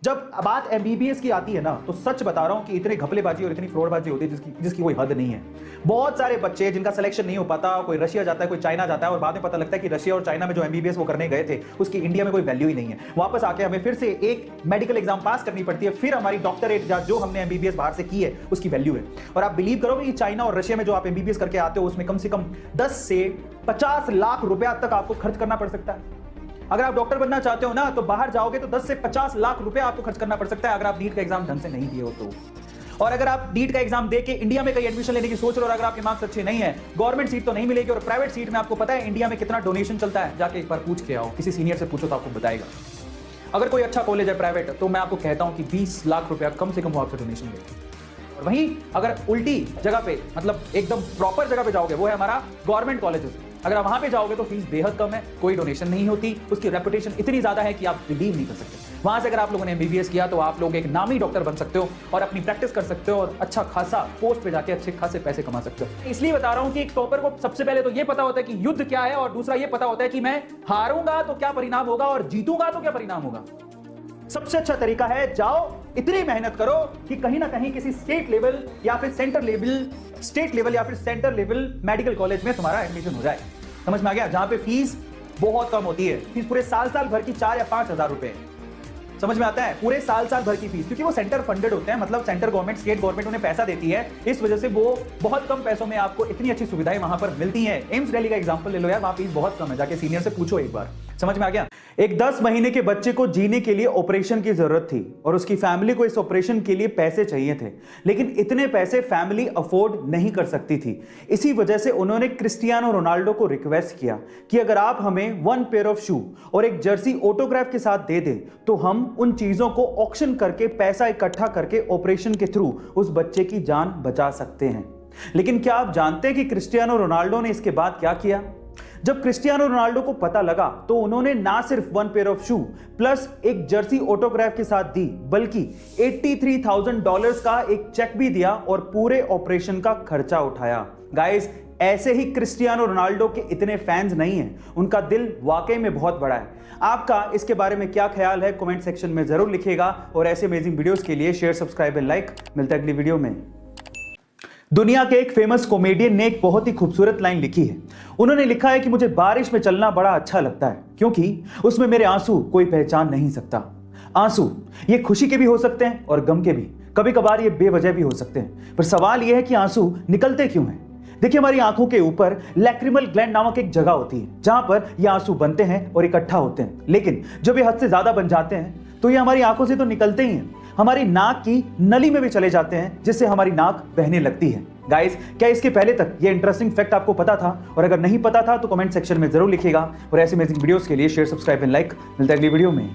जब बात एमबीबीएस की आती है ना, तो सच बता रहा हूं कि इतने घपलेबाजी और इतनी फ्रॉडबाजी होती है जिसकी कोई हद नहीं है। बहुत सारे बच्चे जिनका सिलेक्शन नहीं हो पाता, कोई रशिया जाता है, कोई चाइना जाता है और बाद में पता लगता है कि रशिया और चाइना में जो एमबीबीएस वो करने गए थे उसकी इंडिया में कोई वैल्यू ही नहीं है। वापस आके हमें फिर से एक मेडिकल एग्जाम पास करनी पड़ती है, फिर हमारी डॉक्टरेट जो हमने एमबीबीएस बाहर से की है उसकी वैल्यू है। और आप बिलीव करोगे कि चाइना और रशिया में जो आप एमबीबीएस करके आते हो उसमें कम से कम 10 से 50 लाख रुपया तक आपको खर्च करना पड़ सकता है। अगर आप डॉक्टर बनना चाहते हो ना, तो बाहर जाओगे तो 10 से 50 लाख रुपए आपको खर्च करना पड़ सकता है अगर आप नीट का एग्जाम ढंग से नहीं दिए हो तो। और अगर आप नीट का एग्जाम देके इंडिया में कहीं एडमिशन लेने की सोच रहे हो और अगर आपके मार्क्स अच्छे नहीं है, गवर्नमेंट सीट तो नहीं मिलेगी। और प्राइवेट सीट में आपको पता है इंडिया में कितना डोनेशन चलता है, जाके एक बार पूछ के आओ, किसी सीनियर से पूछो तो आपको बताएगा। अगर कोई अच्छा कॉलेज है प्राइवेट, तो मैं आपको कहता हूं कि 20 लाख रुपया कम से कम वो आपसे डोनेशन लेगा। और वहीं अगर उल्टी जगह पे, मतलब एकदम प्रॉपर जगह पे जाओगे, वो है हमारा गवर्नमेंट कॉलेजेस। अगर आप वहां पे जाओगे तो फीस बेहद कम है, कोई डोनेशन नहीं होती, उसकी रेपुटेशन इतनी ज्यादा है कि आप बिलीव नहीं कर सकते। वहां से अगर आप लोगों ने एमबीबीएस किया तो आप लोग एक नामी डॉक्टर बन सकते हो और अपनी प्रैक्टिस कर सकते हो और अच्छा खासा पोस्ट पे जाके अच्छे खासे पैसे कमा सकते हो। इसलिए बता रहा हूं कि एक टॉपर को सबसे पहले तो ये पता होता है कि युद्ध क्या है, और दूसरा ये पता होता है कि मैं हारूंगा तो क्या परिणाम होगा और जीतूंगा तो क्या परिणाम होगा। सबसे अच्छा तरीका है, जाओ इतनी मेहनत करो कि कहीं ना कहीं किसी स्टेट लेवल या फिर सेंटर लेवल मेडिकल कॉलेज में तुम्हारा एडमिशन हो जाए। समझ में आ गया? जहां पे फीस बहुत कम होती है, फीस पूरे साल भर की 4 या 5 हजार रुपए। समझ में आता है? पूरे साल भर की फीस, क्योंकि वो सेंटर फंडेड होते हैं, मतलब सेंटर गवर्नमेंट, स्टेट गवर्नमेंट उन्हें पैसा देती है, इस वजह से वो बहुत कम पैसों में आपको इतनी अच्छी सुविधाएं वहां पर मिलती हैं। एम्स दिल्ली का एग्जांपल ले लो यार, वहां फीस बहुत कम है, जाके सीनियर से पूछो एक बार। समझ में आ गया? एक 10 महीने के बच्चे को जीने के लिए ऑपरेशन की जरूरत थी और उसकी फैमिली को इस ऑपरेशन के लिए पैसे चाहिए थे, लेकिन इतने पैसे फैमिली अफोर्ड नहीं कर सकती थी। इसी वजह से उन्होंने क्रिस्टियानो रोनाल्डो को रिक्वेस्ट किया कि अगर आप हमें 1 पेयर ऑफ शू और एक जर्सी ऑटोग्राफ के साथ दे दें तो हम उन चीजों को ऑक्शन करके पैसा इकट्ठा करके ऑपरेशन के थ्रू उस बच्चे की जान बचा सकते हैं। लेकिन क्या आप जानते हैं कि क्रिस्टियानो रोनाल्डो ने इसके बाद क्या किया? जब क्रिस्टियानो रोनाल्डो को पता लगा तो उन्होंने ना सिर्फ 1 पेयर ऑफ शू प्लस एक जर्सी ऑटोग्राफ के साथ दी, बल्कि $83,000 का एक चेक भी दिया और पूरे ऑपरेशन का खर्चा उठाया। गाइस, ऐसे ही क्रिस्टियानो रोनाल्डो के इतने फैंस नहीं हैं, उनका दिल वाकई में बहुत बड़ा है। आपका इसके बारे में क्या ख्याल है, कमेंट सेक्शन में जरूर लिखिएगा। और ऐसे अमेजिंग वीडियोस के लिए शेयर, सब्सक्राइब एंड लाइक। मिलता है अगली वीडियो में। दुनिया के एक फेमस कॉमेडियन ने एक बहुत ही खूबसूरत लाइन लिखी है। उन्होंने लिखा है कि मुझे बारिश में चलना बड़ा अच्छा लगता है क्योंकि उसमें मेरे आंसू कोई पहचान नहीं सकता। आंसू ये खुशी के भी हो सकते हैं और गम के भी, कभी कभार ये बेवजह भी हो सकते हैं, पर सवाल यह है कि आंसू निकलते क्यों हैं। देखिए, हमारी आंखों के ऊपर लैक्रिमल ग्लैंड नामक एक जगह होती है जहां पर ये आंसू बनते हैं और इकट्ठा होते हैं, लेकिन जब ये हद से ज्यादा बन जाते हैं तो ये हमारी आंखों से तो निकलते ही हैं, हमारी नाक की नली में भी चले जाते हैं, जिससे हमारी नाक बहने लगती है। गाइस, क्या इसके पहले तक ये इंटरेस्टिंग फैक्ट आपको पता था? और अगर नहीं पता था तो कमेंट सेक्शन में जरूर लिखिएगा। और ऐसे अमेजिंग वीडियोस के लिए शेयर, सब्सक्राइब एंड लाइक। मिलता है अगली वीडियो में।